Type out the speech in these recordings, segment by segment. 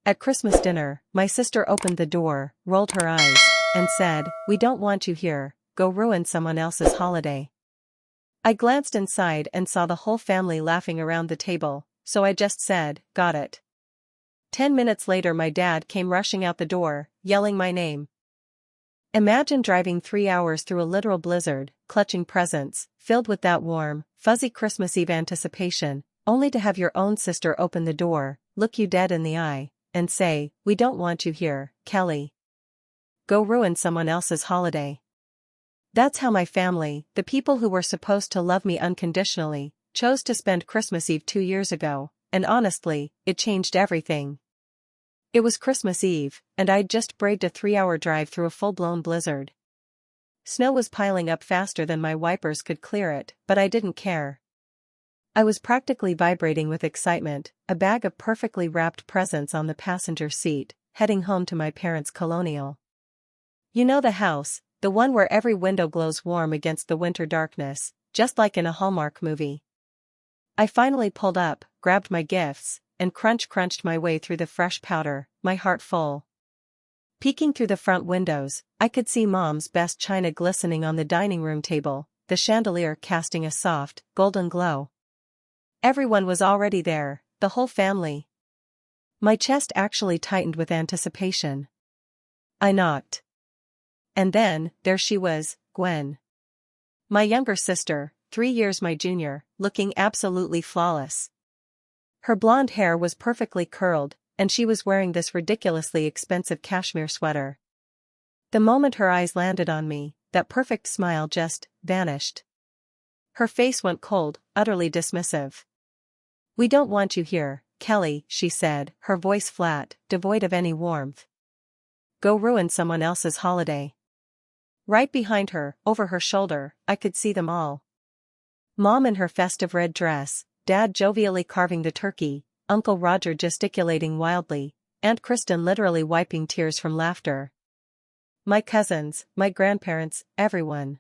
At Christmas dinner, my sister opened the door, rolled her eyes, and said, "We don't want you here, go ruin someone else's holiday." I glanced inside and saw the whole family laughing around the table, so I just said, "Got it." 10 minutes later my dad came rushing out the door, yelling my name. Imagine driving 3 hours through a literal blizzard, clutching presents, filled with that warm, fuzzy Christmas Eve anticipation, only to have your own sister open the door, look you dead in the eye, and say, "We don't want you here, Kelly. Go ruin someone else's holiday." That's how my family, the people who were supposed to love me unconditionally, chose to spend Christmas Eve 2 years ago, and honestly, it changed everything. It was Christmas Eve, and I'd just braved a 3-hour drive through a full-blown blizzard. Snow was piling up faster than my wipers could clear it, but I didn't care. I was practically vibrating with excitement, a bag of perfectly wrapped presents on the passenger seat, heading home to my parents' colonial. You know the house, the one where every window glows warm against the winter darkness, just like in a Hallmark movie. I finally pulled up, grabbed my gifts, and crunched my way through the fresh powder, my heart full. Peeking through the front windows, I could see Mom's best china glistening on the dining room table, the chandelier casting a soft, golden glow. Everyone was already there, the whole family. My chest actually tightened with anticipation. I knocked. And then, there she was, Gwen. My younger sister, 3 years my junior, looking absolutely flawless. Her blonde hair was perfectly curled, and she was wearing this ridiculously expensive cashmere sweater. The moment her eyes landed on me, that perfect smile just vanished. Her face went cold, utterly dismissive. "We don't want you here, Kelly," she said, her voice flat, devoid of any warmth. "Go ruin someone else's holiday." Right behind her, over her shoulder, I could see them all. Mom in her festive red dress, Dad jovially carving the turkey, Uncle Roger gesticulating wildly, Aunt Kristen literally wiping tears from laughter. My cousins, my grandparents, everyone.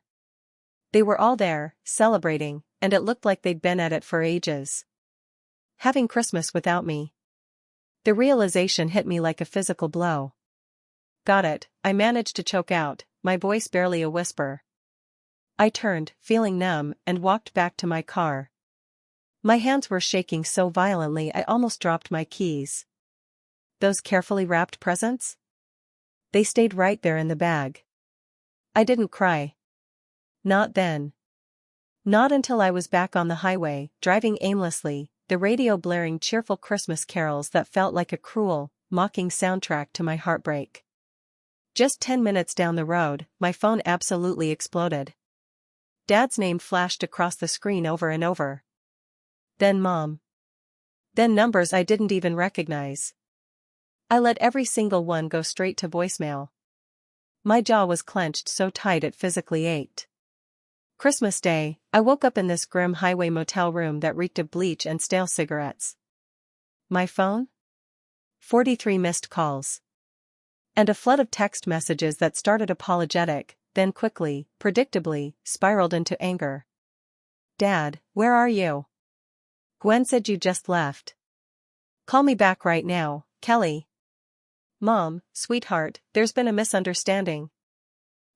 They were all there, celebrating, and it looked like they'd been at it for ages. Having Christmas without me. The realization hit me like a physical blow. "Got it," I managed to choke out, my voice barely a whisper. I turned, feeling numb, and walked back to my car. My hands were shaking so violently I almost dropped my keys. Those carefully wrapped presents? They stayed right there in the bag. I didn't cry. Not then. Not until I was back on the highway, driving aimlessly, the radio blaring cheerful Christmas carols that felt like a cruel, mocking soundtrack to my heartbreak. Just 10 minutes down the road, my phone absolutely exploded. Dad's name flashed across the screen over and over. Then Mom. Then numbers I didn't even recognize. I let every single one go straight to voicemail. My jaw was clenched so tight it physically ached. Christmas Day, I woke up in this grim highway motel room that reeked of bleach and stale cigarettes. My phone? 43 missed calls. And a flood of text messages that started apologetic, then quickly, predictably, spiraled into anger. "Dad, where are you? Gwen said you just left. Call me back right now, Kelly." "Mom, sweetheart, there's been a misunderstanding.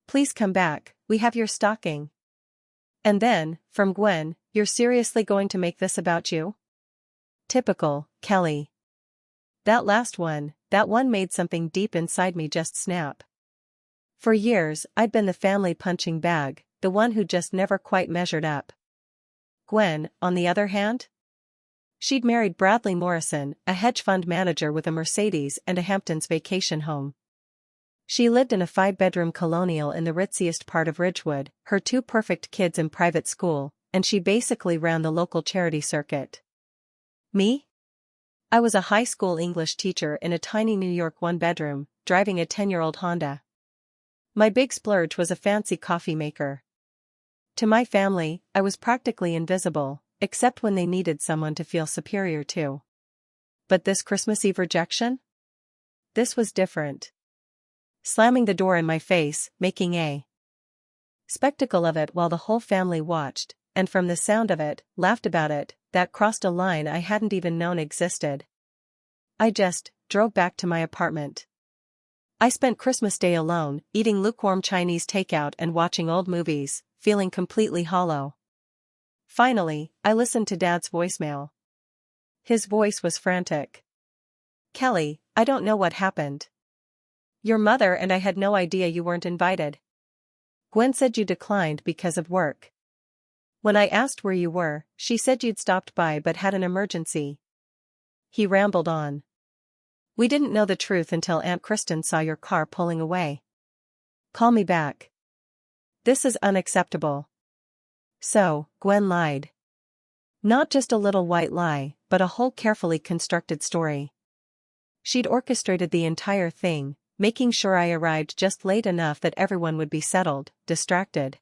Please come back, we have your stocking." And then, from Gwen, "You're seriously going to make this about you?" Typical, Kelly. That last one, that one made something deep inside me just snap. For years, I'd been the family punching bag, the one who just never quite measured up. Gwen, on the other hand? She'd married Bradley Morrison, a hedge fund manager with a Mercedes and a Hamptons vacation home. She lived in a 5-bedroom colonial in the ritziest part of Ridgewood, her 2 perfect kids in private school, and she basically ran the local charity circuit. Me? I was a high school English teacher in a tiny New York 1-bedroom, driving a 10-year-old Honda. My big splurge was a fancy coffee maker. To my family, I was practically invisible, except when they needed someone to feel superior to. But this Christmas Eve rejection? This was different. Slamming the door in my face, making a spectacle of it while the whole family watched, and from the sound of it, laughed about it, that crossed a line I hadn't even known existed. I just drove back to my apartment. I spent Christmas Day alone, eating lukewarm Chinese takeout and watching old movies, feeling completely hollow. Finally, I listened to Dad's voicemail. His voice was frantic. "Kelly, I don't know what happened. Your mother and I had no idea you weren't invited. Gwen said you declined because of work. When I asked where you were, she said you'd stopped by but had an emergency." He rambled on. "We didn't know the truth until Aunt Kristen saw your car pulling away. Call me back. This is unacceptable." So, Gwen lied. Not just a little white lie, but a whole carefully constructed story. She'd orchestrated the entire thing, making sure I arrived just late enough that everyone would be settled, distracted.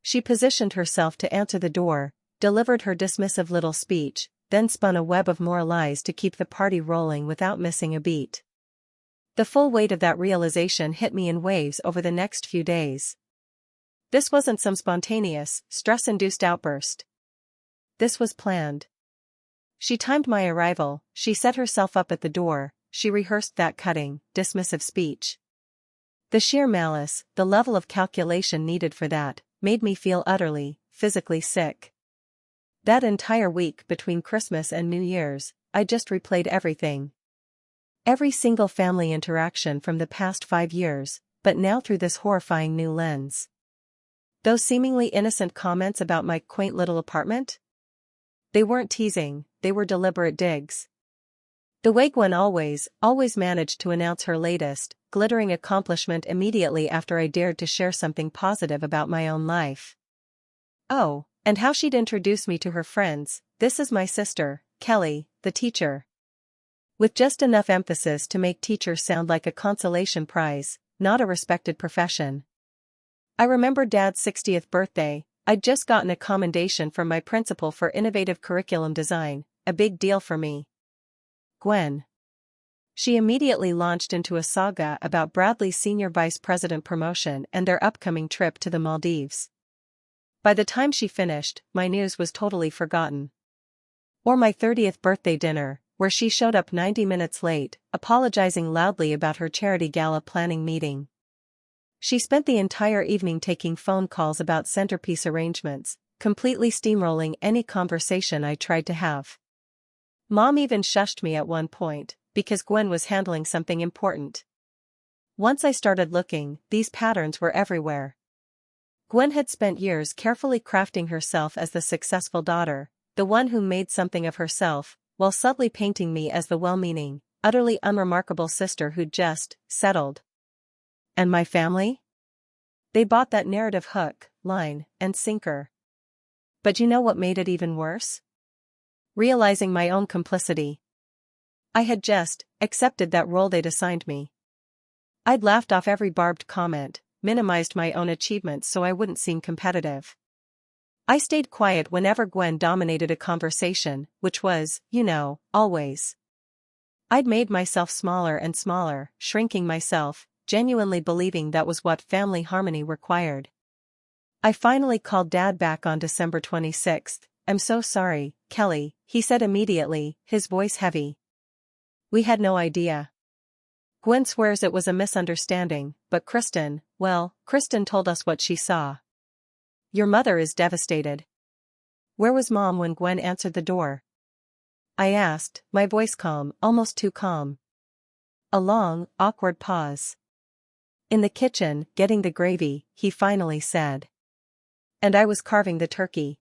She positioned herself to answer the door, delivered her dismissive little speech, then spun a web of more lies to keep the party rolling without missing a beat. The full weight of that realization hit me in waves over the next few days. This wasn't some spontaneous, stress-induced outburst. This was planned. She timed my arrival, she set herself up at the door, she rehearsed that cutting, dismissive speech. The sheer malice, the level of calculation needed for that, made me feel utterly, physically sick. That entire week between Christmas and New Year's, I just replayed everything. Every single family interaction from the past 5 years, but now through this horrifying new lens. Those seemingly innocent comments about my quaint little apartment? They weren't teasing, they were deliberate digs. The way Gwen always managed to announce her latest, glittering accomplishment immediately after I dared to share something positive about my own life. Oh, and how she'd introduce me to her friends. "This is my sister, Kelly, the teacher." With just enough emphasis to make teacher sound like a consolation prize, not a respected profession. I remember Dad's 60th birthday. I'd just gotten a commendation from my principal for innovative curriculum design, a big deal for me. Gwen. She immediately launched into a saga about Bradley's senior vice president promotion and their upcoming trip to the Maldives. By the time she finished, my news was totally forgotten. Or my 30th birthday dinner, where she showed up 90 minutes late, apologizing loudly about her charity gala planning meeting. She spent the entire evening taking phone calls about centerpiece arrangements, completely steamrolling any conversation I tried to have. Mom even shushed me at one point, because Gwen was handling something important. Once I started looking, these patterns were everywhere. Gwen had spent years carefully crafting herself as the successful daughter, the one who made something of herself, while subtly painting me as the well-meaning, utterly unremarkable sister who'd just settled. And my family? They bought that narrative hook, line, and sinker. But you know what made it even worse? Realizing my own complicity. I had just accepted that role they'd assigned me. I'd laughed off every barbed comment, minimized my own achievements so I wouldn't seem competitive. I stayed quiet whenever Gwen dominated a conversation, which was, always. I'd made myself smaller and smaller, shrinking myself, genuinely believing that was what family harmony required. I finally called Dad back on December 26th. "I'm so sorry, Kelly," he said immediately, his voice heavy. "We had no idea. Gwen swears it was a misunderstanding, but Kristen told us what she saw. Your mother is devastated." "Where was Mom when Gwen answered the door?" I asked, my voice calm, almost too calm. A long, awkward pause. "In the kitchen, getting the gravy," he finally said. "And I was carving the turkey."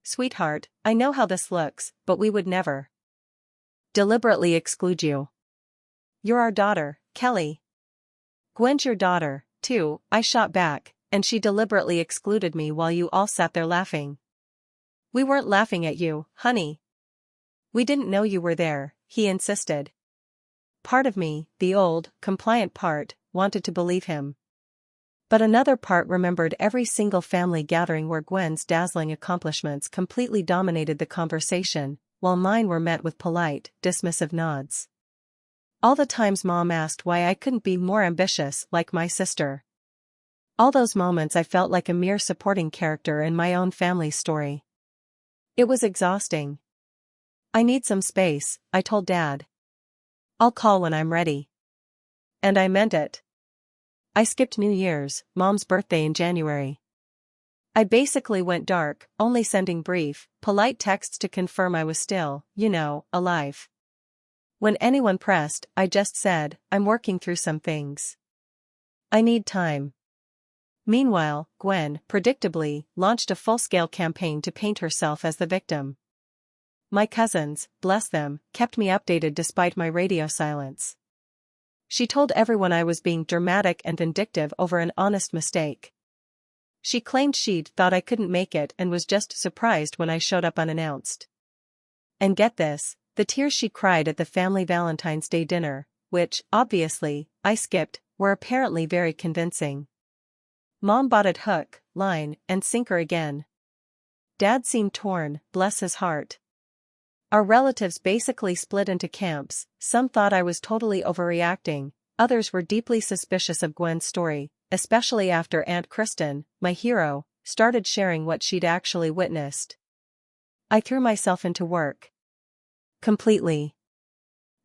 "Sweetheart, I know how this looks, but we would never deliberately exclude you. You're our daughter, Kelly." "Gwen's your daughter, too," I shot back, "and she deliberately excluded me while you all sat there laughing." "We weren't laughing at you, honey. We didn't know you were there," he insisted. Part of me, the old, compliant part, wanted to believe him. But another part remembered every single family gathering where Gwen's dazzling accomplishments completely dominated the conversation, while mine were met with polite, dismissive nods. All the times Mom asked why I couldn't be more ambitious like my sister. All those moments I felt like a mere supporting character in my own family's story. It was exhausting. "I need some space," I told Dad. I'll call when I'm ready. And I meant it. I skipped New Year's, Mom's birthday in January. I basically went dark, only sending brief, polite texts to confirm I was still, alive. When anyone pressed, I just said, I'm working through some things. I need time. Meanwhile, Gwen, predictably, launched a full-scale campaign to paint herself as the victim. My cousins, bless them, kept me updated despite my radio silence. She told everyone I was being dramatic and vindictive over an honest mistake. She claimed she'd thought I couldn't make it and was just surprised when I showed up unannounced. And get this, the tears she cried at the family Valentine's Day dinner, which, obviously, I skipped, were apparently very convincing. Mom bought it hook, line, and sinker again. Dad seemed torn, bless his heart. Our relatives basically split into camps. Some thought I was totally overreacting, others were deeply suspicious of Gwen's story, especially after Aunt Kristen, my hero, started sharing what she'd actually witnessed. I threw myself into work. Completely.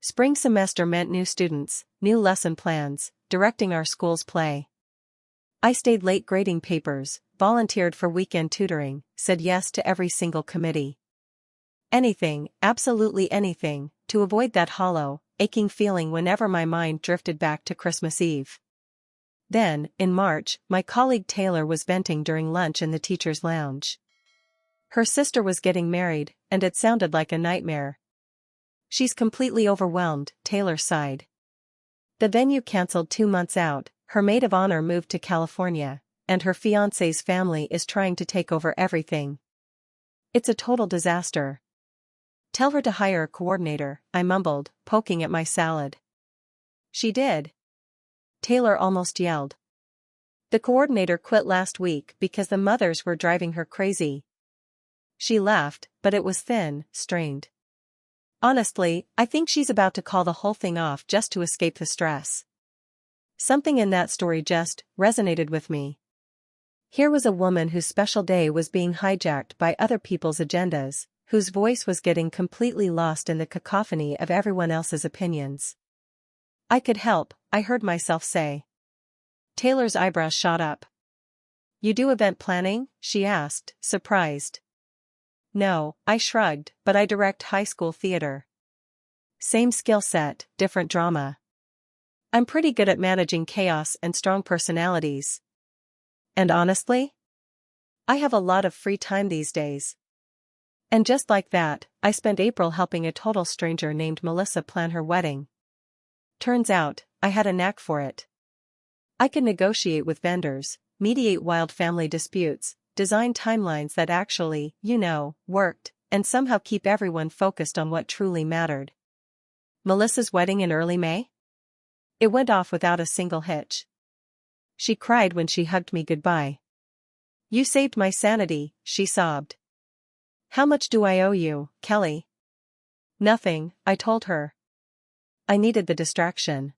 Spring semester meant new students, new lesson plans, directing our school's play. I stayed late grading papers, volunteered for weekend tutoring, said yes to every single committee. Anything, absolutely anything, to avoid that hollow, aching feeling whenever my mind drifted back to Christmas Eve. Then, in March, my colleague Taylor was venting during lunch in the teacher's lounge. Her sister was getting married, and it sounded like a nightmare. She's completely overwhelmed, Taylor sighed. The venue canceled 2 months out, her maid of honor moved to California, and her fiancé's family is trying to take over everything. It's a total disaster. Tell her to hire a coordinator, I mumbled, poking at my salad. She did. Taylor almost yelled. The coordinator quit last week because the mothers were driving her crazy. She laughed, but it was thin, strained. Honestly, I think she's about to call the whole thing off just to escape the stress. Something in that story just resonated with me. Here was a woman whose special day was being hijacked by other people's agendas, whose voice was getting completely lost in the cacophony of everyone else's opinions. I could help, I heard myself say. Taylor's eyebrows shot up. You do event planning? She asked, surprised. No, I shrugged, but I direct high school theater. Same skill set, different drama. I'm pretty good at managing chaos and strong personalities. And honestly, I have a lot of free time these days. And just like that, I spent April helping a total stranger named Melissa plan her wedding. Turns out, I had a knack for it. I could negotiate with vendors, mediate wild family disputes, design timelines that actually, worked, and somehow keep everyone focused on what truly mattered. Melissa's wedding in early May? It went off without a single hitch. She cried when she hugged me goodbye. You saved my sanity, she sobbed. How much do I owe you, Kelly? Nothing, I told her. I needed the distraction.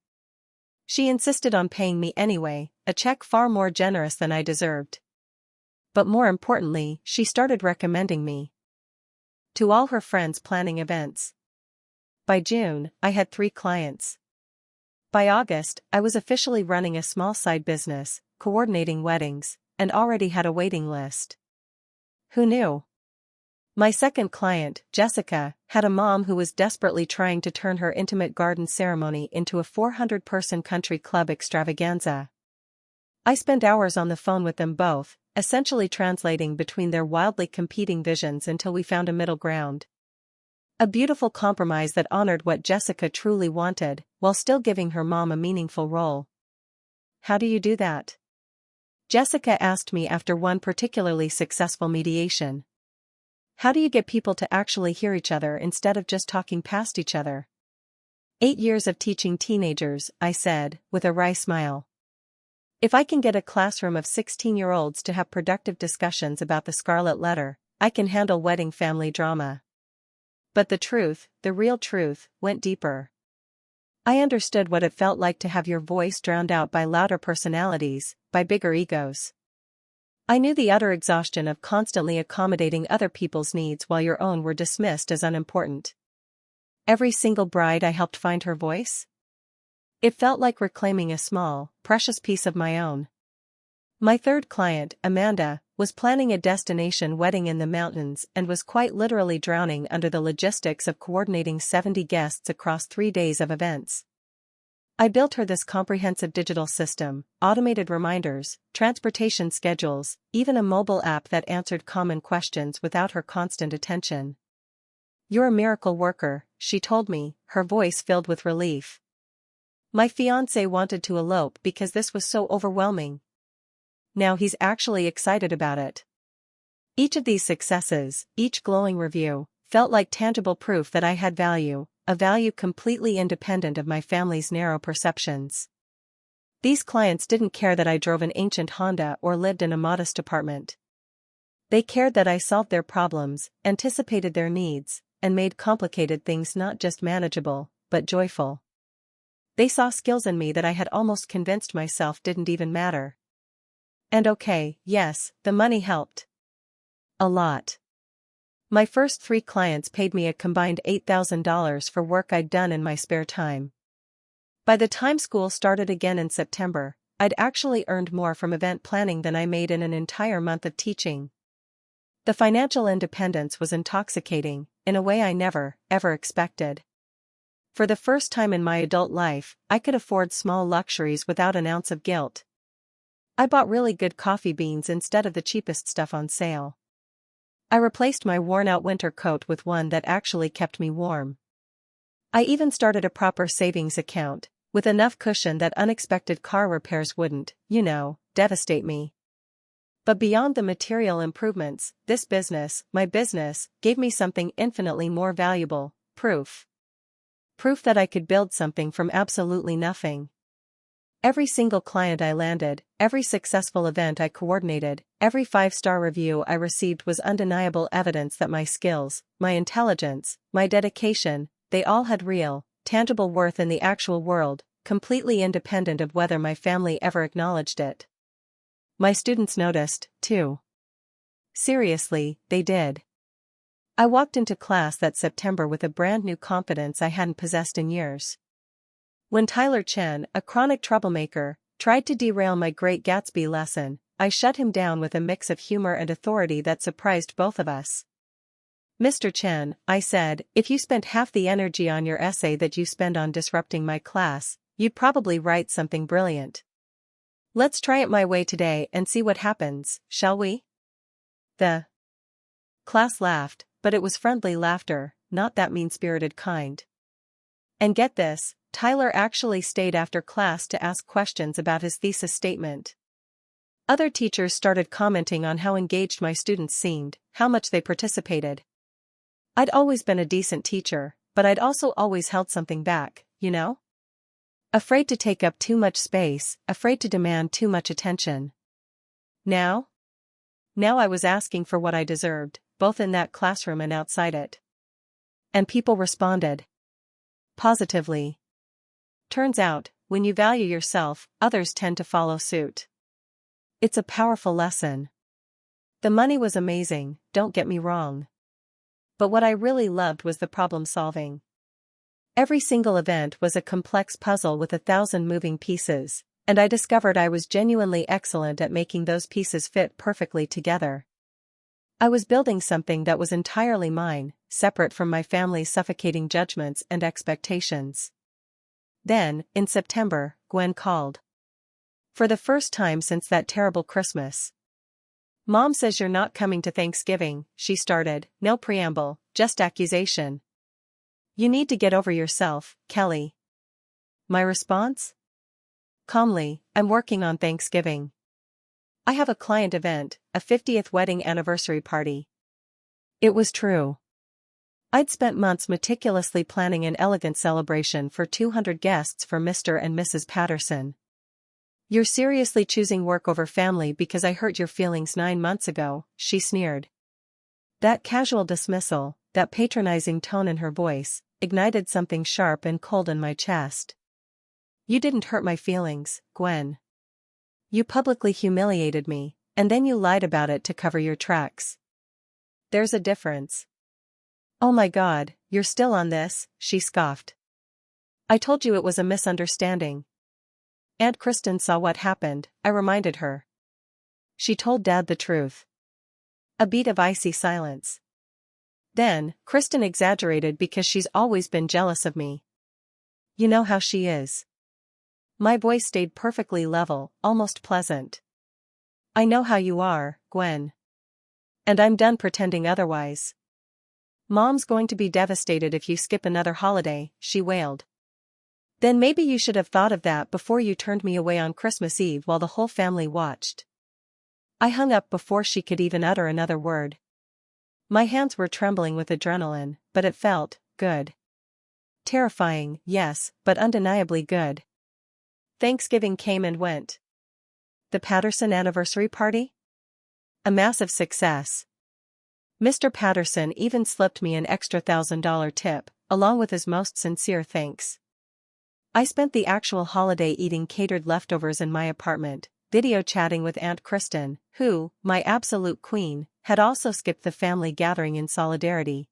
She insisted on paying me anyway, a check far more generous than I deserved. But more importantly, she started recommending me to all her friends planning events. By June, I had 3 clients. By August, I was officially running a small side business, coordinating weddings, and already had a waiting list. Who knew? My second client, Jessica, had a mom who was desperately trying to turn her intimate garden ceremony into a 400-person country club extravaganza. I spent hours on the phone with them both, essentially translating between their wildly competing visions until we found a middle ground. A beautiful compromise that honored what Jessica truly wanted, while still giving her mom a meaningful role. How do you do that? Jessica asked me after one particularly successful mediation. How do you get people to actually hear each other instead of just talking past each other? 8 years of teaching teenagers, I said, with a wry smile. If I can get a classroom of 16-year-olds to have productive discussions about the Scarlet Letter, I can handle wedding family drama. But the truth, the real truth, went deeper. I understood what it felt like to have your voice drowned out by louder personalities, by bigger egos. I knew the utter exhaustion of constantly accommodating other people's needs while your own were dismissed as unimportant. Every single bride I helped find her voice? It felt like reclaiming a small, precious piece of my own. My third client, Amanda, was planning a destination wedding in the mountains and was quite literally drowning under the logistics of coordinating 70 guests across 3 days of events. I built her this comprehensive digital system, automated reminders, transportation schedules, even a mobile app that answered common questions without her constant attention. "You're a miracle worker," she told me, her voice filled with relief. My fiancé wanted to elope because this was so overwhelming. Now he's actually excited about it. Each of these successes, each glowing review, felt like tangible proof that I had value, a value completely independent of my family's narrow perceptions. These clients didn't care that I drove an ancient Honda or lived in a modest apartment. They cared that I solved their problems, anticipated their needs, and made complicated things not just manageable, but joyful. They saw skills in me that I had almost convinced myself didn't even matter. And okay, yes, the money helped. A lot. My first 3 clients paid me a combined $8,000 for work I'd done in my spare time. By the time school started again in September, I'd actually earned more from event planning than I made in an entire month of teaching. The financial independence was intoxicating, in a way I never, ever expected. For the first time in my adult life, I could afford small luxuries without an ounce of guilt. I bought really good coffee beans instead of the cheapest stuff on sale. I replaced my worn-out winter coat with one that actually kept me warm. I even started a proper savings account, with enough cushion that unexpected car repairs wouldn't, devastate me. But beyond the material improvements, this business, my business, gave me something infinitely more valuable: proof. Proof that I could build something from absolutely nothing. Every single client I landed, every successful event I coordinated, every 5-star review I received was undeniable evidence that my skills, my intelligence, my dedication, they all had real, tangible worth in the actual world, completely independent of whether my family ever acknowledged it. My students noticed, too. Seriously, they did. I walked into class that September with a brand new confidence I hadn't possessed in years. When Tyler Chen, a chronic troublemaker, tried to derail my Great Gatsby lesson, I shut him down with a mix of humor and authority that surprised both of us. "Mr. Chen," I said, "if you spent half the energy on your essay that you spend on disrupting my class, you'd probably write something brilliant. Let's try it my way today and see what happens, shall we?" The class laughed, but it was friendly laughter, not that mean-spirited kind. And get this, Tyler actually stayed after class to ask questions about his thesis statement. Other teachers started commenting on how engaged my students seemed, how much they participated. I'd always been a decent teacher, but I'd also always held something back, Afraid to take up too much space, afraid to demand too much attention. Now I was asking for what I deserved, both in that classroom and outside it. And people responded. Positively. Turns out, when you value yourself, others tend to follow suit. It's a powerful lesson. The money was amazing, don't get me wrong. But what I really loved was the problem solving. Every single event was a complex puzzle with 1,000 moving pieces, and I discovered I was genuinely excellent at making those pieces fit perfectly together. I was building something that was entirely mine, separate from my family's suffocating judgments and expectations. Then, in September, Gwen called. For the first time since that terrible Christmas. "Mom says you're not coming to Thanksgiving," she started, no preamble, just accusation. "You need to get over yourself, Kelly." My response? Calmly, "I'm working on Thanksgiving. I have a client event, a 50th wedding anniversary party." It was true. I'd spent months meticulously planning an elegant celebration for 200 guests for Mr. and Mrs. Patterson. "You're seriously choosing work over family because I hurt your feelings 9 months ago," she sneered. That casual dismissal, that patronizing tone in her voice, ignited something sharp and cold in my chest. "You didn't hurt my feelings, Gwen. You publicly humiliated me, and then you lied about it to cover your tracks. There's a difference." "Oh my God, you're still on this, she scoffed. I told you it was a misunderstanding. Aunt Kristen saw what happened, I reminded her. She told Dad the truth. A beat of icy silence. Then, Kristen exaggerated because she's always been jealous of me. You know how she is. My voice stayed perfectly level, almost pleasant. I know how you are, Gwen. And I'm done pretending otherwise. Mom's going to be devastated if you skip another holiday, she wailed. Then maybe you should have thought of that before you turned me away on Christmas Eve while the whole family watched. I hung up before she could even utter another word. My hands were trembling with adrenaline, but it felt good. Terrifying, yes, but undeniably good. Thanksgiving came and went. The Patterson anniversary party? A massive success. Mr. Patterson even slipped me an extra $1,000 tip, along with his most sincere thanks. I spent the actual holiday eating catered leftovers in my apartment, video chatting with Aunt Kristen, who, my absolute queen, had also skipped the family gathering in solidarity.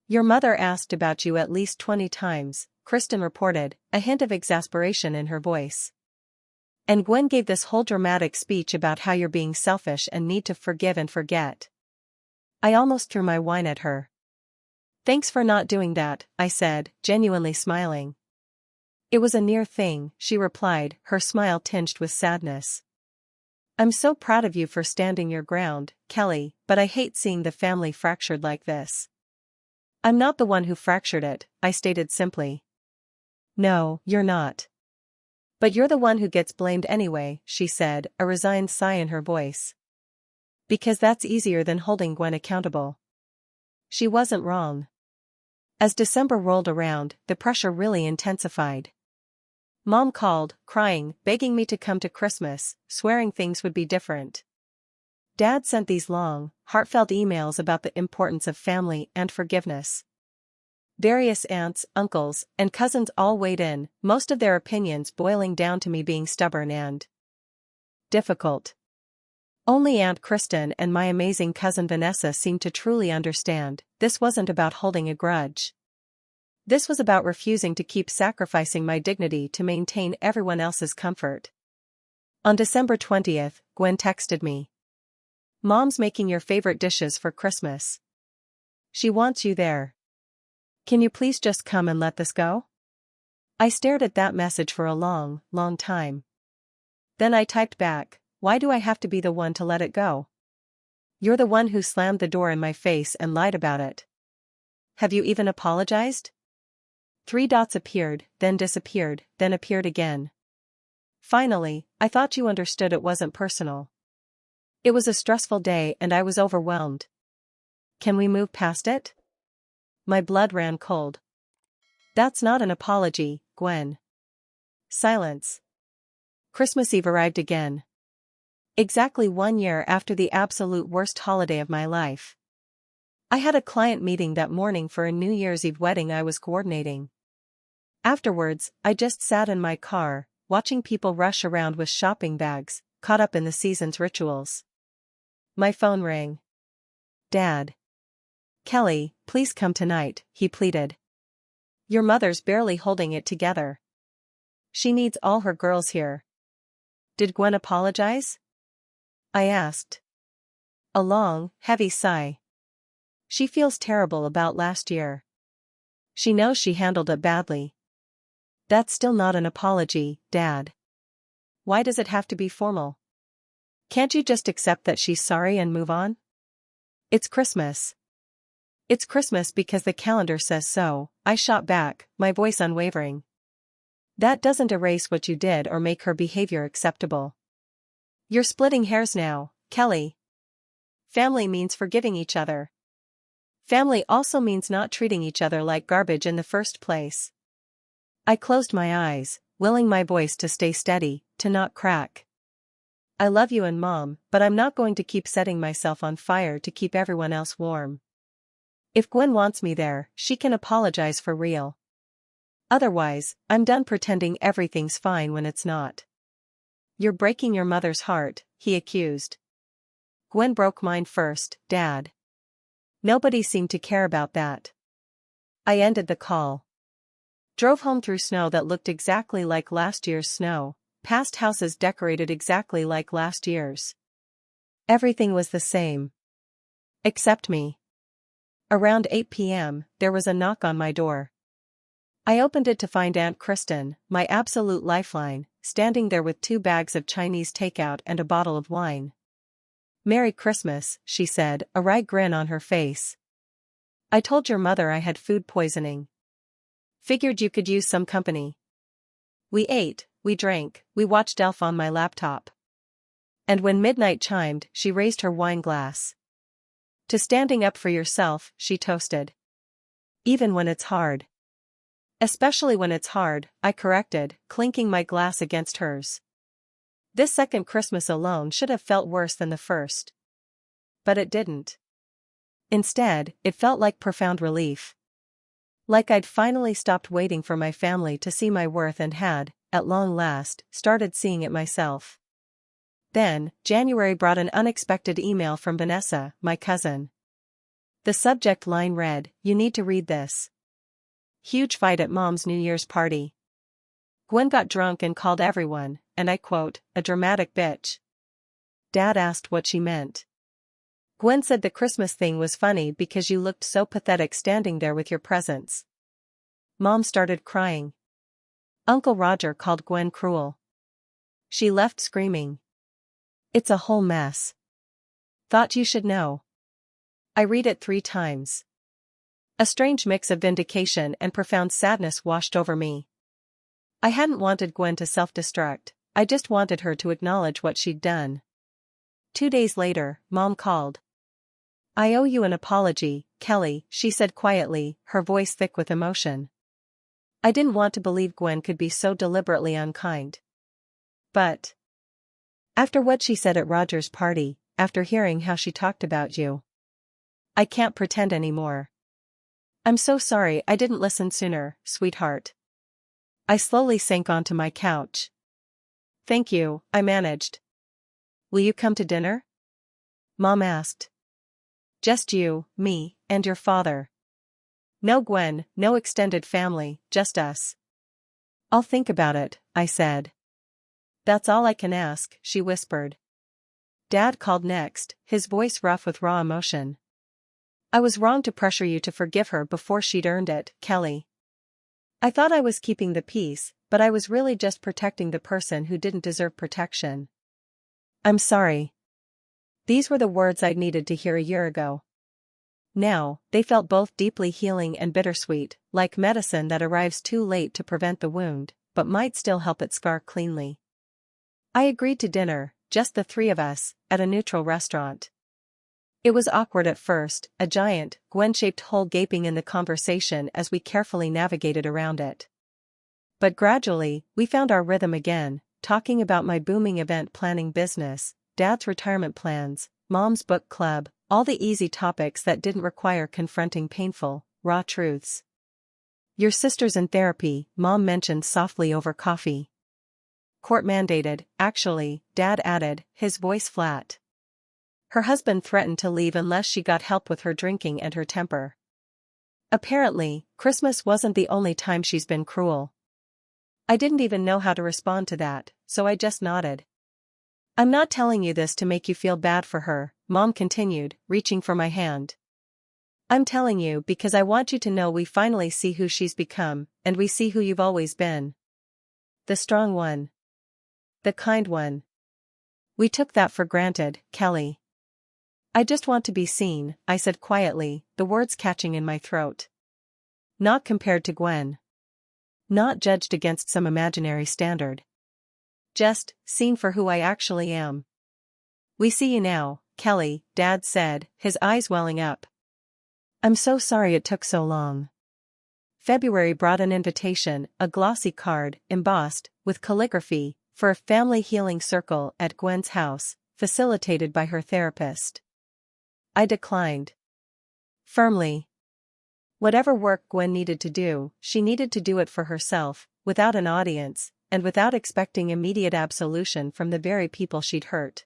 Your mother asked about you at least 20 times, Kristen reported, a hint of exasperation in her voice. And Gwen gave this whole dramatic speech about how you're being selfish and need to forgive and forget. I almost threw my wine at her. Thanks for not doing that, I said, genuinely smiling. It was a near thing, she replied, her smile tinged with sadness. I'm so proud of you for standing your ground, Kelly, but I hate seeing the family fractured like this. I'm not the one who fractured it, I stated simply. No, you're not. But you're the one who gets blamed anyway, she said, a resigned sigh in her voice. Because that's easier than holding Gwen accountable. She wasn't wrong. As December rolled around, the pressure really intensified. Mom called, crying, begging me to come to Christmas, swearing things would be different. Dad sent these long, heartfelt emails about the importance of family and forgiveness. Various aunts, uncles, and cousins all weighed in, most of their opinions boiling down to me being stubborn and difficult. Only Aunt Kristen and my amazing cousin Vanessa seemed to truly understand. This wasn't about holding a grudge. This was about refusing to keep sacrificing my dignity to maintain everyone else's comfort. On December 20th, Gwen texted me. Mom's making your favorite dishes for Christmas. She wants you there. Can you please just come and let this go? I stared at that message for a long, long time. Then I typed back, why do I have to be the one to let it go? You're the one who slammed the door in my face and lied about it. Have you even apologized? 3 dots appeared, then disappeared, then appeared again. Finally, I thought you understood it wasn't personal. It was a stressful day and I was overwhelmed. Can we move past it? My blood ran cold. That's not an apology, Gwen. Silence. Christmas Eve arrived again. Exactly 1 year after the absolute worst holiday of my life. I had a client meeting that morning for a New Year's Eve wedding I was coordinating. Afterwards, I just sat in my car, watching people rush around with shopping bags, caught up in the season's rituals. My phone rang. Dad. Kelly, please come tonight, he pleaded. Your mother's barely holding it together. She needs all her girls here. Did Gwen apologize? I asked. A long, heavy sigh. She feels terrible about last year. She knows she handled it badly. That's still not an apology, Dad. Why does it have to be formal? Can't you just accept that she's sorry and move on? It's Christmas. It's Christmas because the calendar says so, I shot back, my voice unwavering. That doesn't erase what you did or make her behavior acceptable. You're splitting hairs now, Kelly. Family means forgiving each other. Family also means not treating each other like garbage in the first place. I closed my eyes, willing my voice to stay steady, to not crack. I love you and Mom, but I'm not going to keep setting myself on fire to keep everyone else warm. If Gwen wants me there, she can apologize for real. Otherwise, I'm done pretending everything's fine when it's not. You're breaking your mother's heart, he accused. Gwen broke mine first, Dad. Nobody seemed to care about that. I ended the call. Drove home through snow that looked exactly like last year's snow, past houses decorated exactly like last year's. Everything was the same. Except me. Around 8 p.m., there was a knock on my door. I opened it to find Aunt Kristen, my absolute lifeline, standing there with 2 bags of Chinese takeout and a bottle of wine. "Merry Christmas," she said, a wry grin on her face. "I told your mother I had food poisoning. Figured you could use some company." We ate, we drank, we watched Elf on my laptop. And when midnight chimed, she raised her wine glass. "To standing up for yourself," she toasted. "Even when it's hard." "Especially when it's hard," I corrected, clinking my glass against hers. This second Christmas alone should have felt worse than the first. But it didn't. Instead, it felt like profound relief. Like I'd finally stopped waiting for my family to see my worth and had, at long last, started seeing it myself. Then, January brought an unexpected email from Vanessa, my cousin. The subject line read, "You need to read this. Huge fight at Mom's New Year's party. Gwen got drunk and called everyone, and I quote, a dramatic bitch." Dad asked what she meant. "Gwen said the Christmas thing was funny because you looked so pathetic standing there with your presents." Mom started crying. Uncle Roger called Gwen cruel. She left screaming. "It's a whole mess. Thought you should know." I read it 3 times. A strange mix of vindication and profound sadness washed over me. I hadn't wanted Gwen to self-destruct, I just wanted her to acknowledge what she'd done. 2 days later, Mom called. "I owe you an apology, Kelly," she said quietly, her voice thick with emotion. "I didn't want to believe Gwen could be so deliberately unkind. But after what she said at Roger's party, after hearing how she talked about you, I can't pretend anymore. I'm so sorry I didn't listen sooner, sweetheart." I slowly sank onto my couch. "Thank you," I managed. "Will you come to dinner?" Mom asked. "Just you, me, and your father. No Gwen, no extended family, just us." "I'll think about it," I said. "That's all I can ask," she whispered. Dad called next, his voice rough with raw emotion. "I was wrong to pressure you to forgive her before she'd earned it, Kelly. I thought I was keeping the peace, but I was really just protecting the person who didn't deserve protection. I'm sorry." These were the words I'd needed to hear a year ago. Now, they felt both deeply healing and bittersweet, like medicine that arrives too late to prevent the wound, but might still help it scar cleanly. I agreed to dinner, just the 3 of us, at a neutral restaurant. It was awkward at first, a giant, Gwen-shaped hole gaping in the conversation as we carefully navigated around it. But gradually, we found our rhythm again, talking about my booming event planning business, Dad's retirement plans, Mom's book club, all the easy topics that didn't require confronting painful, raw truths. "Your sister's in therapy," Mom mentioned softly over coffee. "Court mandated, actually," Dad added, his voice flat. "Her husband threatened to leave unless she got help with her drinking and her temper." Apparently, Christmas wasn't the only time she's been cruel. I didn't even know how to respond to that, so I just nodded. "I'm not telling you this to make you feel bad for her," Mom continued, reaching for my hand. "I'm telling you because I want you to know we finally see who she's become, and we see who you've always been. The strong one. The kind one. We took that for granted, Kelly." "I just want to be seen," I said quietly, the words catching in my throat. "Not compared to Gwen. Not judged against some imaginary standard. Just seen for who I actually am." "We see you now, Kelly," Dad said, his eyes welling up. "I'm so sorry it took so long." February brought an invitation, a glossy card, embossed, with calligraphy, for a family healing circle at Gwen's house, facilitated by her therapist. I declined. Firmly. Whatever work Gwen needed to do, she needed to do it for herself, without an audience, and without expecting immediate absolution from the very people she'd hurt.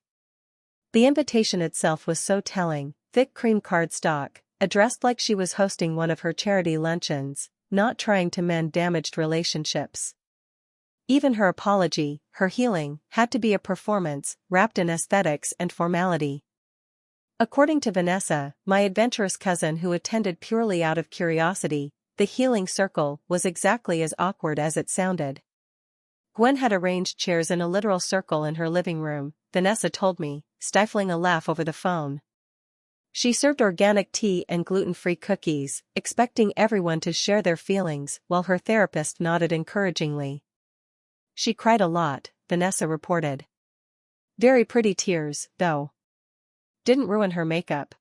The invitation itself was so telling, thick cream cardstock, addressed like she was hosting one of her charity luncheons, not trying to mend damaged relationships. Even her apology, her healing, had to be a performance, wrapped in aesthetics and formality. According to Vanessa, my adventurous cousin who attended purely out of curiosity, the healing circle was exactly as awkward as it sounded. Gwen had arranged chairs in a literal circle in her living room, Vanessa told me, stifling a laugh over the phone. She served organic tea and gluten-free cookies, expecting everyone to share their feelings, while her therapist nodded encouragingly. She cried a lot, Vanessa reported. Very pretty tears, though. Didn't ruin her makeup.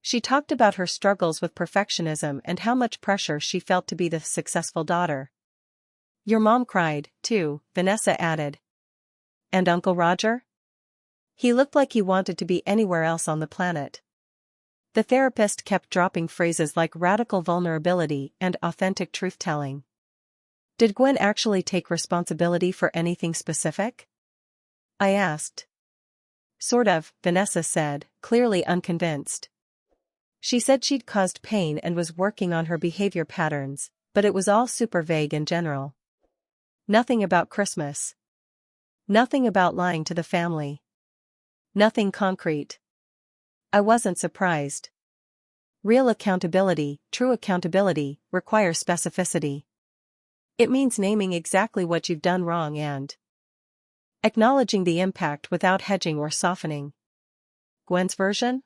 She talked about her struggles with perfectionism and how much pressure she felt to be the successful daughter. Your mom cried, too, Vanessa added. And Uncle Roger? He looked like he wanted to be anywhere else on the planet. The therapist kept dropping phrases like radical vulnerability and authentic truth-telling. Did Gwen actually take responsibility for anything specific? I asked. Sort of, Vanessa said, clearly unconvinced. She said she'd caused pain and was working on her behavior patterns, but it was all super vague and general. Nothing about Christmas. Nothing about lying to the family. Nothing concrete. I wasn't surprised. Real accountability, true accountability, requires specificity. It means naming exactly what you've done wrong and acknowledging the impact without hedging or softening. Gwen's version?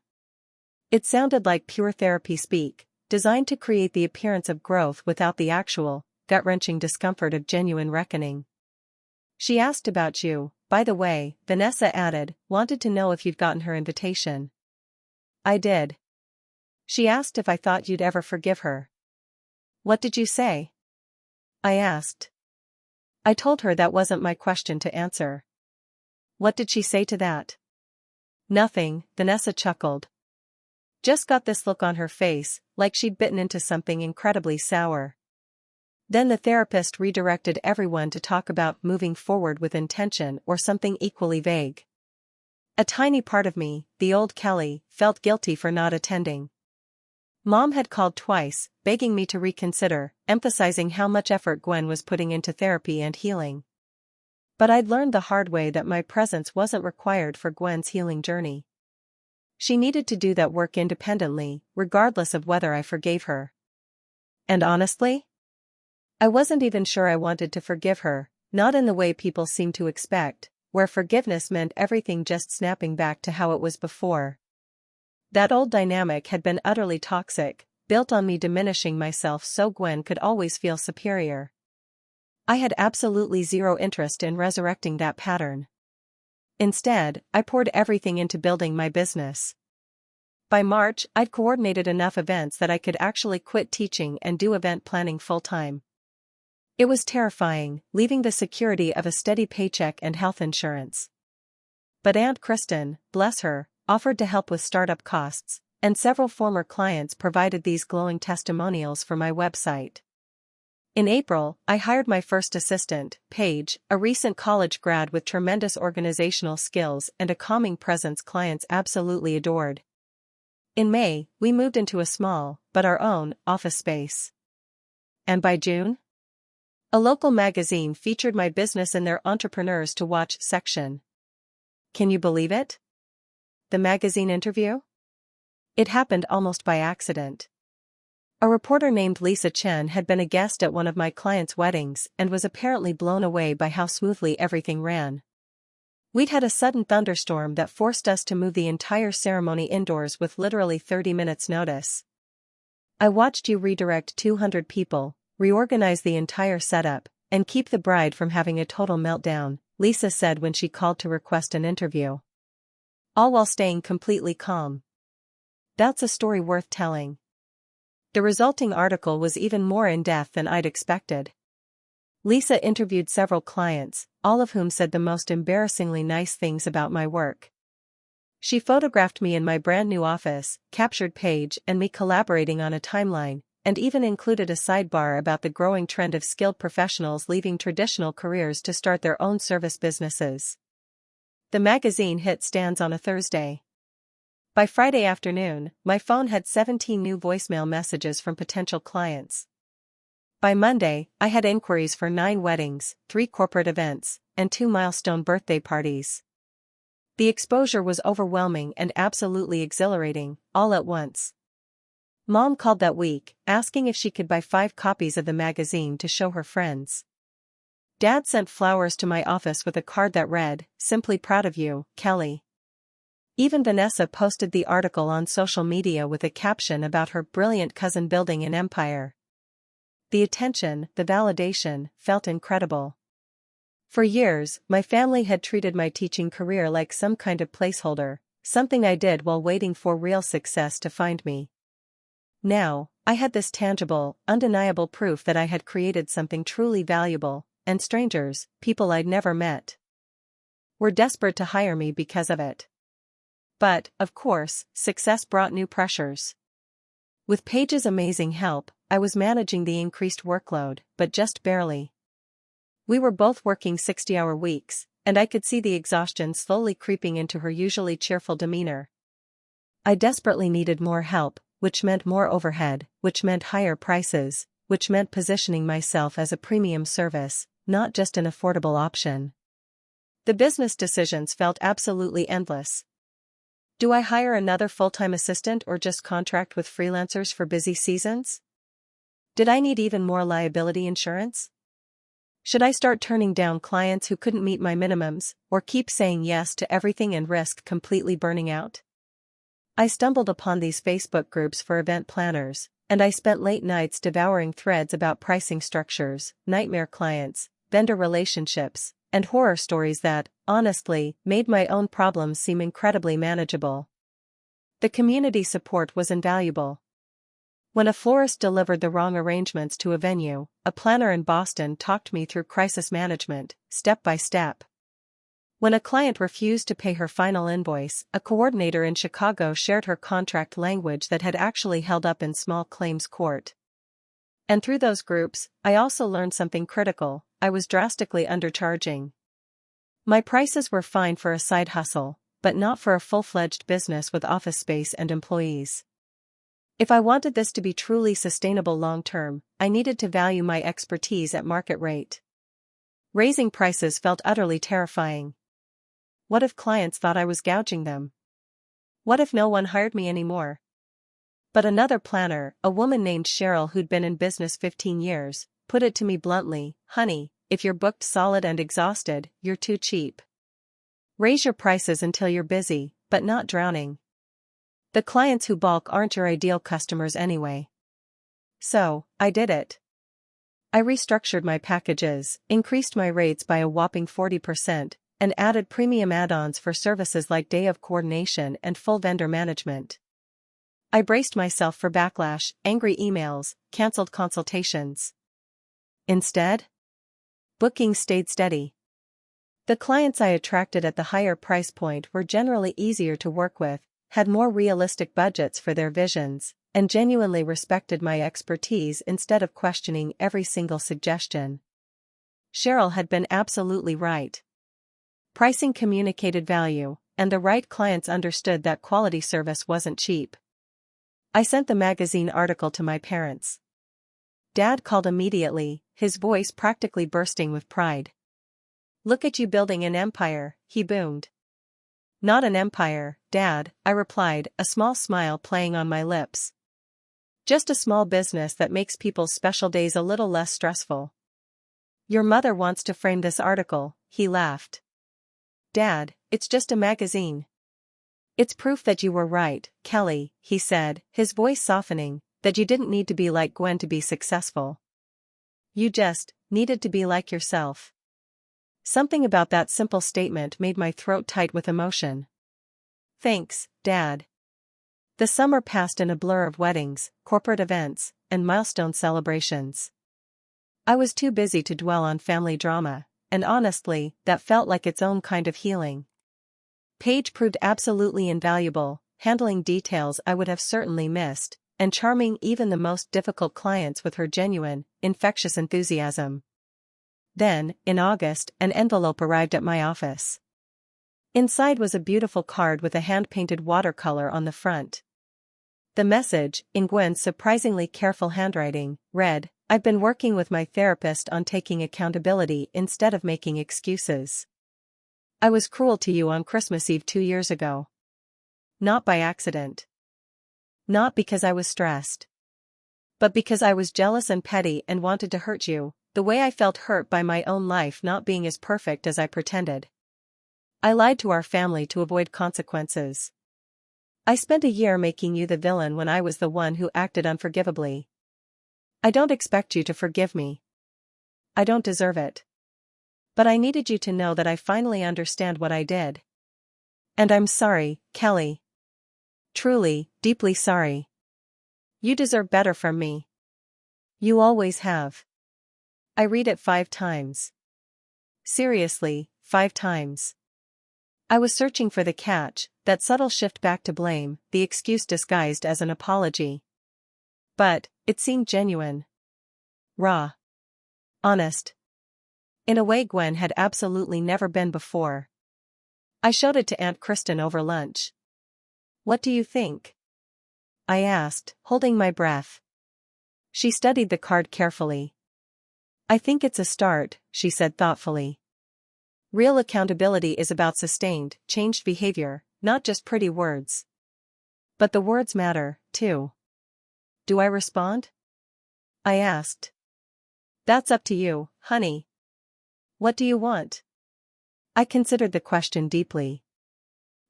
It sounded like pure therapy speak, designed to create the appearance of growth without the actual, gut-wrenching discomfort of genuine reckoning. She asked about you, by the way, Vanessa added, wanted to know if you'd gotten her invitation. I did. She asked if I thought you'd ever forgive her. What did you say? I asked. I told her that wasn't my question to answer. What did she say to that? Nothing, Vanessa chuckled. Just got this look on her face, like she'd bitten into something incredibly sour. Then the therapist redirected everyone to talk about moving forward with intention or something equally vague. A tiny part of me, the old Kelly, felt guilty for not attending. Mom had called twice, begging me to reconsider, emphasizing how much effort Gwen was putting into therapy and healing. But I'd learned the hard way that my presence wasn't required for Gwen's healing journey. She needed to do that work independently, regardless of whether I forgave her. And honestly, I wasn't even sure I wanted to forgive her, not in the way people seem to expect, where forgiveness meant everything just snapping back to how it was before. That old dynamic had been utterly toxic, built on me diminishing myself so Gwen could always feel superior. I had absolutely zero interest in resurrecting that pattern. Instead, I poured everything into building my business. By March, I'd coordinated enough events that I could actually quit teaching and do event planning full-time. It was terrifying, leaving the security of a steady paycheck and health insurance. But Aunt Kristen, bless her, offered to help with startup costs, and several former clients provided these glowing testimonials for my website. In April, I hired my first assistant, Paige, a recent college grad with tremendous organizational skills and a calming presence clients absolutely adored. In May, we moved into a small, but our own, office space. And by June? A local magazine featured my business in their Entrepreneurs to Watch section. Can you believe it? The magazine interview? It happened almost by accident. A reporter named Lisa Chen had been a guest at one of my clients' weddings and was apparently blown away by how smoothly everything ran. We'd had a sudden thunderstorm that forced us to move the entire ceremony indoors with literally 30 minutes notice. I watched you redirect 200 people, reorganize the entire setup, and keep the bride from having a total meltdown, Lisa said when she called to request an interview. All while staying completely calm. That's a story worth telling. The resulting article was even more in-depth than I'd expected. Lisa interviewed several clients, all of whom said the most embarrassingly nice things about my work. She photographed me in my brand new office, captured Paige and me collaborating on a timeline, and even included a sidebar about the growing trend of skilled professionals leaving traditional careers to start their own service businesses. The magazine hit stands on a Thursday. By Friday afternoon, my phone had 17 new voicemail messages from potential clients. By Monday, I had inquiries for 9 weddings, 3 corporate events, and 2 milestone birthday parties. The exposure was overwhelming and absolutely exhilarating, all at once. Mom called that week, asking if she could buy 5 copies of the magazine to show her friends. Dad sent flowers to my office with a card that read, "Simply proud of you, Kelly." Even Vanessa posted the article on social media with a caption about her brilliant cousin building an empire. The attention, the validation, felt incredible. For years, my family had treated my teaching career like some kind of placeholder, something I did while waiting for real success to find me. Now, I had this tangible, undeniable proof that I had created something truly valuable, and strangers, people I'd never met, were desperate to hire me because of it. But, of course, success brought new pressures. With Paige's amazing help, I was managing the increased workload, but just barely. We were both working 60-hour weeks, and I could see the exhaustion slowly creeping into her usually cheerful demeanor. I desperately needed more help, which meant more overhead, which meant higher prices, which meant positioning myself as a premium service, not just an affordable option. The business decisions felt absolutely endless. Do I hire another full-time assistant or just contract with freelancers for busy seasons? Did I need even more liability insurance? Should I start turning down clients who couldn't meet my minimums, or keep saying yes to everything and risk completely burning out? I stumbled upon these Facebook groups for event planners, and I spent late nights devouring threads about pricing structures, nightmare clients, vendor relationships, and horror stories that, honestly, made my own problems seem incredibly manageable. The community support was invaluable. When a florist delivered the wrong arrangements to a venue, a planner in Boston talked me through crisis management, step by step. When a client refused to pay her final invoice, a coordinator in Chicago shared her contract language that had actually held up in small claims court. And through those groups, I also learned something critical: I was drastically undercharging. My prices were fine for a side hustle, but not for a full-fledged business with office space and employees. If I wanted this to be truly sustainable long-term, I needed to value my expertise at market rate. Raising prices felt utterly terrifying. What if clients thought I was gouging them? What if no one hired me anymore? But another planner, a woman named Cheryl who'd been in business 15 years, put it to me bluntly: "Honey, if you're booked solid and exhausted, you're too cheap. Raise your prices until you're busy, but not drowning. The clients who balk aren't your ideal customers anyway." So, I did it. I restructured my packages, increased my rates by a whopping 40%, and added premium add-ons for services like day of coordination and full vendor management. I braced myself for backlash, angry emails, canceled consultations. Instead, bookings stayed steady. The clients I attracted at the higher price point were generally easier to work with, had more realistic budgets for their visions, and genuinely respected my expertise instead of questioning every single suggestion. Cheryl had been absolutely right. Pricing communicated value, and the right clients understood that quality service wasn't cheap. I sent the magazine article to my parents. Dad called immediately, his voice practically bursting with pride. "Look at you building an empire," he boomed. "Not an empire, Dad," I replied, a small smile playing on my lips. "Just a small business that makes people's special days a little less stressful." "Your mother wants to frame this article," he laughed. "Dad, it's just a magazine." "It's proof that you were right, Kelly," he said, his voice softening, "that you didn't need to be like Gwen to be successful. You just needed to be like yourself." Something about that simple statement made my throat tight with emotion. "Thanks, Dad." The summer passed in a blur of weddings, corporate events, and milestone celebrations. I was too busy to dwell on family drama, and honestly, that felt like its own kind of healing. Paige proved absolutely invaluable, handling details I would have certainly missed, and charming even the most difficult clients with her genuine, infectious enthusiasm. Then, in August, an envelope arrived at my office. Inside was a beautiful card with a hand-painted watercolor on the front. The message, in Gwen's surprisingly careful handwriting, read, "I've been working with my therapist on taking accountability instead of making excuses. I was cruel to you on Christmas Eve 2 years ago. Not by accident. Not because I was stressed. But because I was jealous and petty and wanted to hurt you, the way I felt hurt by my own life not being as perfect as I pretended. I lied to our family to avoid consequences. I spent a year making you the villain when I was the one who acted unforgivably. I don't expect you to forgive me. I don't deserve it. But I needed you to know that I finally understand what I did. And I'm sorry, Kelly. Truly, deeply sorry. You deserve better from me. You always have." I read it 5 times. Seriously, 5 times. I was searching for the catch, that subtle shift back to blame, the excuse disguised as an apology. But it seemed genuine. Raw. Honest. In a way Gwen had absolutely never been before. I showed it to Aunt Kristen over lunch. "What do you think?" I asked, holding my breath. She studied the card carefully. "I think it's a start," she said thoughtfully. "Real accountability is about sustained, changed behavior, not just pretty words. But the words matter, too." "Do I respond?" I asked. "That's up to you, honey. What do you want?" I considered the question deeply.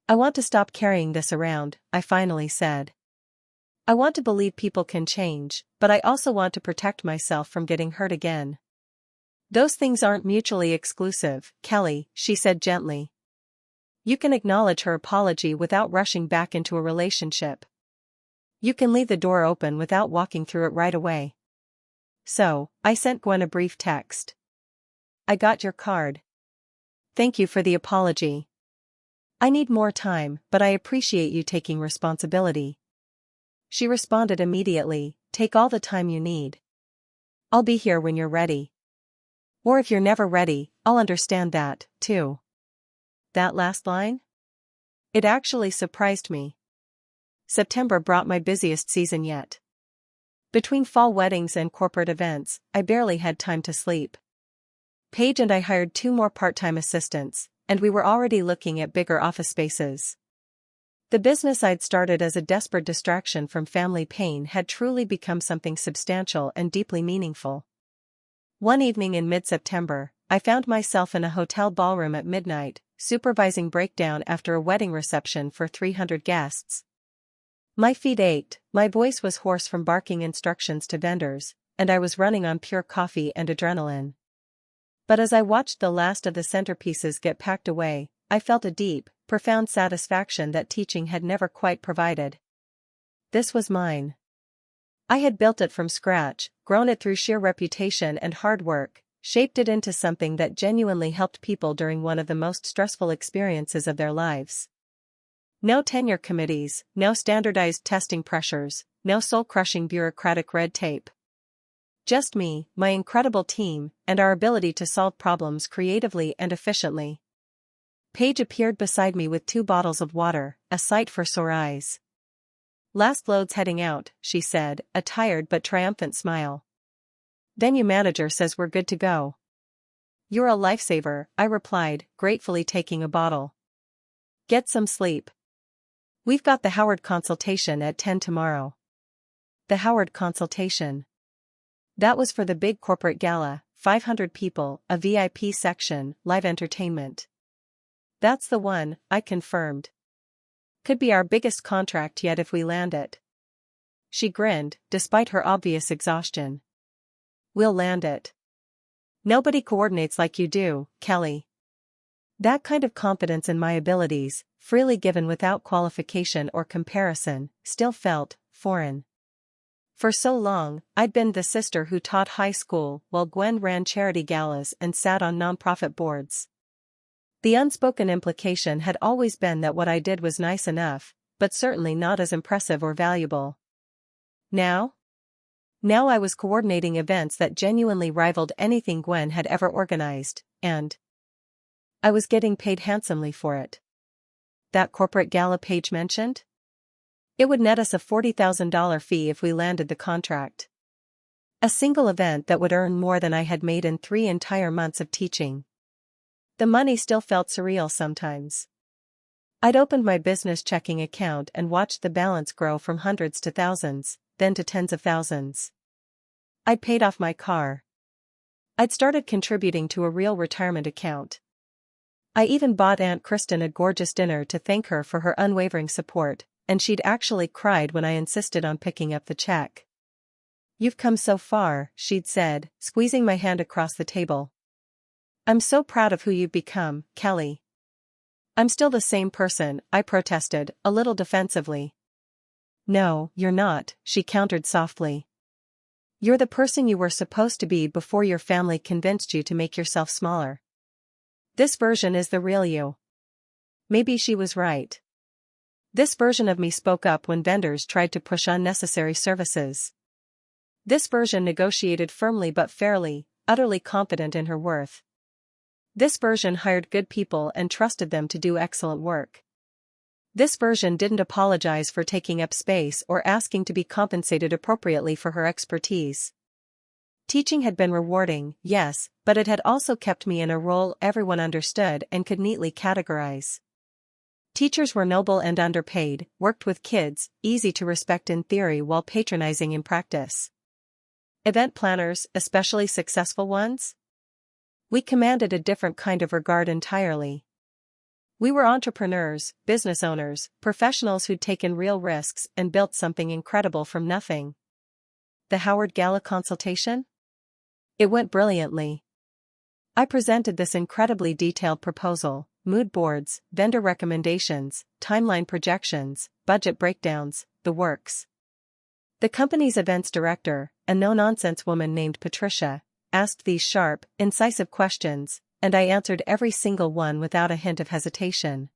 "I want to stop carrying this around," I finally said. "I want to believe people can change, but I also want to protect myself from getting hurt again." "Those things aren't mutually exclusive, Kelly," she said gently. "You can acknowledge her apology without rushing back into a relationship. You can leave the door open without walking through it right away." So, I sent Gwen a brief text. "I got your card. Thank you for the apology. I need more time, but I appreciate you taking responsibility." She responded immediately, "Take all the time you need. I'll be here when you're ready. Or if you're never ready, I'll understand that, too." That last line? It actually surprised me. September brought my busiest season yet. Between fall weddings and corporate events, I barely had time to sleep. Paige and I hired 2 more part-time assistants, and we were already looking at bigger office spaces. The business I'd started as a desperate distraction from family pain had truly become something substantial and deeply meaningful. One evening in mid-September, I found myself in a hotel ballroom at midnight, supervising breakdown after a wedding reception for 300 guests. My feet ached, my voice was hoarse from barking instructions to vendors, and I was running on pure coffee and adrenaline. But as I watched the last of the centerpieces get packed away, I felt a deep, profound satisfaction that teaching had never quite provided. This was mine. I had built it from scratch, grown it through sheer reputation and hard work, shaped it into something that genuinely helped people during one of the most stressful experiences of their lives. No tenure committees, no standardized testing pressures, no soul-crushing bureaucratic red tape. Just me, my incredible team, and our ability to solve problems creatively and efficiently. Paige appeared beside me with 2 bottles of water, a sight for sore eyes. "Last load's heading out," she said, a tired but triumphant smile. "Venue manager says we're good to go." "You're a lifesaver," I replied, gratefully taking a bottle. "Get some sleep. We've got the Howard consultation at 10 tomorrow." The Howard consultation. That was for the big corporate gala, 500 people, a VIP section, live entertainment. "That's the one," I confirmed. "Could be our biggest contract yet if we land it." She grinned, despite her obvious exhaustion. "We'll land it. Nobody coordinates like you do, Kelly." That kind of confidence in my abilities, freely given without qualification or comparison, still felt foreign. For so long, I'd been the sister who taught high school while Gwen ran charity galas and sat on nonprofit boards. The unspoken implication had always been that what I did was nice enough, but certainly not as impressive or valuable. Now? Now I was coordinating events that genuinely rivaled anything Gwen had ever organized, and I was getting paid handsomely for it. that corporate gala Paige mentioned? It would net us a $40,000 fee if we landed the contract. A single event that would earn more than I had made in 3 entire months of teaching. The money still felt surreal sometimes. I'd opened my business checking account and watched the balance grow from hundreds to thousands, then to tens of thousands. I'd paid off my car. I'd started contributing to a real retirement account. I even bought Aunt Kristen a gorgeous dinner to thank her for her unwavering support, and she'd actually cried when I insisted on picking up the check. "You've come so far," she'd said, squeezing my hand across the table. "I'm so proud of who you've become, Kelly." "I'm still the same person," I protested, a little defensively. "No, you're not," she countered softly. "You're the person you were supposed to be before your family convinced you to make yourself smaller. This version is the real you." Maybe she was right. This version of me spoke up when vendors tried to push unnecessary services. This version negotiated firmly but fairly, utterly confident in her worth. This version hired good people and trusted them to do excellent work. This version didn't apologize for taking up space or asking to be compensated appropriately for her expertise. Teaching had been rewarding, yes, but it had also kept me in a role everyone understood and could neatly categorize. Teachers were noble and underpaid, worked with kids, easy to respect in theory while patronizing in practice. Event planners, especially successful ones? We commanded a different kind of regard entirely. We were entrepreneurs, business owners, professionals who'd taken real risks and built something incredible from nothing. The Howard Gala consultation? It went brilliantly. I presented this incredibly detailed proposal, mood boards, vendor recommendations, timeline projections, budget breakdowns, the works. The company's events director, a no-nonsense woman named Patricia, asked these sharp, incisive questions, and I answered every single one without a hint of hesitation.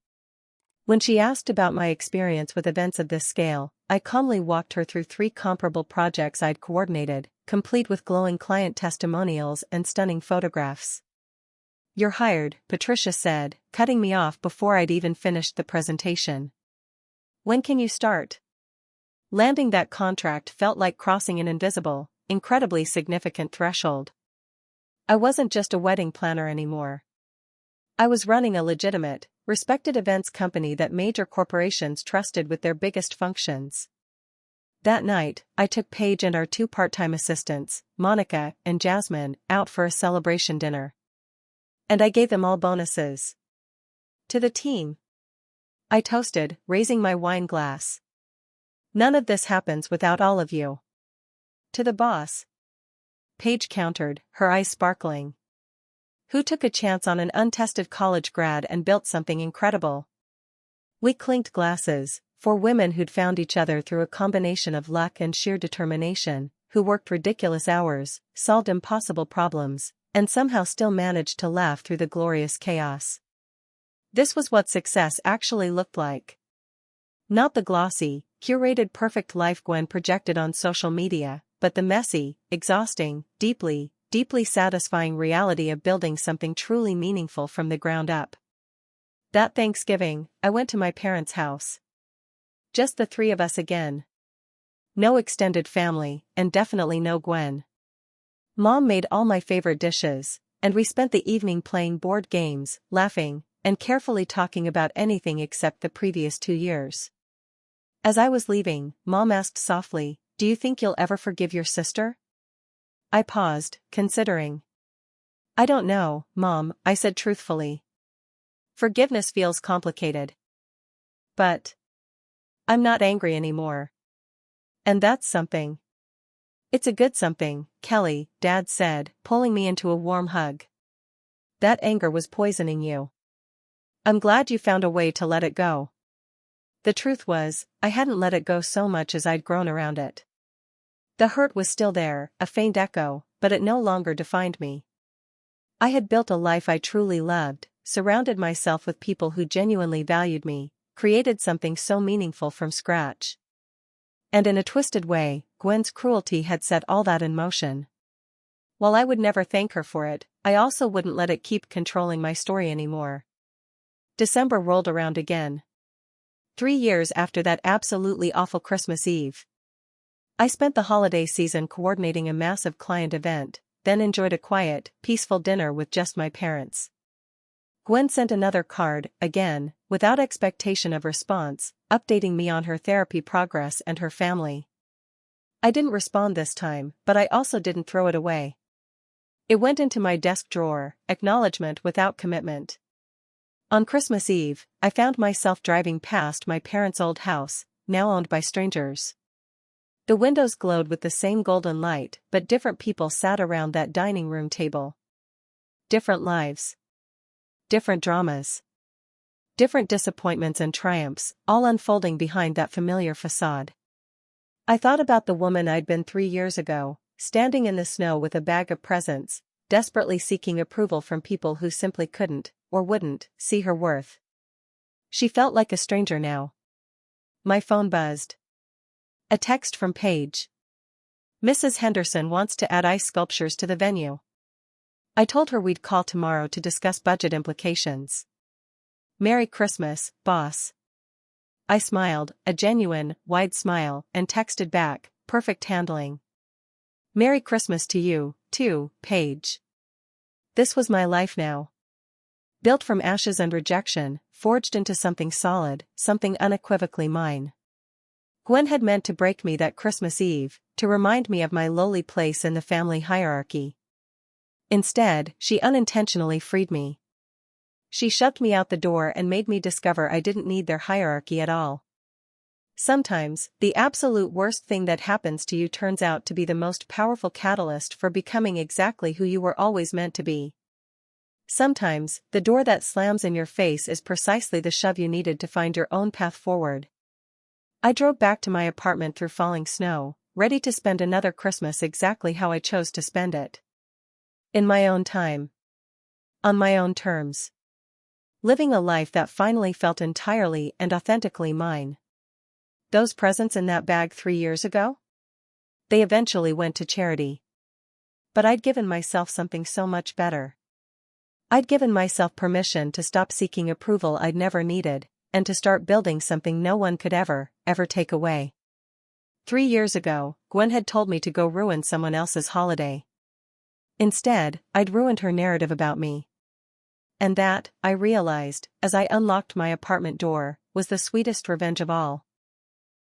When she asked about my experience with events of this scale, I calmly walked her through 3 comparable projects I'd coordinated, complete with glowing client testimonials and stunning photographs. "You're hired," Patricia said, cutting me off before I'd even finished the presentation. "When can you start?" Landing that contract felt like crossing an invisible, incredibly significant threshold. I wasn't just a wedding planner anymore. I was running a legitimate, respected events company that major corporations trusted with their biggest functions. That night, I took Paige and our 2 part-time assistants, Monica and Jasmine, out for a celebration dinner. And I gave them all bonuses. "To the team," I toasted, raising my wine glass. "None of this happens without all of you." "To the boss," Paige countered, her eyes sparkling. "Who took a chance on an untested college grad and built something incredible?" We clinked glasses, 4 women who'd found each other through a combination of luck and sheer determination, who worked ridiculous hours, solved impossible problems, and somehow still managed to laugh through the glorious chaos. This was what success actually looked like. Not the glossy, curated perfect life Gwen projected on social media, but the messy, exhausting, deeply satisfying reality of building something truly meaningful from the ground up. That Thanksgiving, I went to my parents' house. Just the 3 of us again. No extended family, and definitely no Gwen. Mom made all my favorite dishes, and we spent the evening playing board games, laughing, and carefully talking about anything except the previous 2 years. As I was leaving, Mom asked softly, "Do you think you'll ever forgive your sister?" I paused, considering. "I don't know, Mom," I said truthfully. "Forgiveness feels complicated. But I'm not angry anymore. And that's something." "It's a good something, Kelly," Dad said, pulling me into a warm hug. "That anger was poisoning you. I'm glad you found a way to let it go." The truth was, I hadn't let it go so much as I'd grown around it. The hurt was still there, a faint echo, but it no longer defined me. I had built a life I truly loved, surrounded myself with people who genuinely valued me, created something so meaningful from scratch. And in a twisted way, Gwen's cruelty had set all that in motion. While I would never thank her for it, I also wouldn't let it keep controlling my story anymore. December rolled around again. 3 years after that absolutely awful Christmas Eve. I spent the holiday season coordinating a massive client event, then enjoyed a quiet, peaceful dinner with just my parents. Gwen sent another card, again, without expectation of response, updating me on her therapy progress and her family. I didn't respond this time, but I also didn't throw it away. It went into my desk drawer, acknowledgement without commitment. On Christmas Eve, I found myself driving past my parents' old house, now owned by strangers. The windows glowed with the same golden light, but different people sat around that dining room table. Different lives. Different dramas. Different disappointments and triumphs, all unfolding behind that familiar facade. I thought about the woman I'd been 3 years ago, standing in the snow with a bag of presents, desperately seeking approval from people who simply couldn't, or wouldn't, see her worth. She felt like a stranger now. My phone buzzed. A text from Paige. Mrs. Henderson wants to add ice sculptures to the venue. I told her we'd call tomorrow to discuss budget implications. Merry Christmas, boss. I smiled, a genuine, wide smile, and texted back, perfect handling. Merry Christmas to you, too, Paige. This was my life now. Built from ashes and rejection, forged into something solid, something unequivocally mine. Gwen had meant to break me that Christmas Eve, to remind me of my lowly place in the family hierarchy. Instead, she unintentionally freed me. She shoved me out the door and made me discover I didn't need their hierarchy at all. Sometimes, the absolute worst thing that happens to you turns out to be the most powerful catalyst for becoming exactly who you were always meant to be. Sometimes, the door that slams in your face is precisely the shove you needed to find your own path forward. I drove back to my apartment through falling snow, ready to spend another Christmas exactly how I chose to spend it. In my own time. On my own terms. Living a life that finally felt entirely and authentically mine. Those presents in that bag 3 years ago? They eventually went to charity. But I'd given myself something so much better. I'd given myself permission to stop seeking approval I'd never needed, and to start building something no one could ever take away. 3 years ago, Gwen had told me to go ruin someone else's holiday. Instead, I'd ruined her narrative about me. And that, I realized, as I unlocked my apartment door, was the sweetest revenge of all.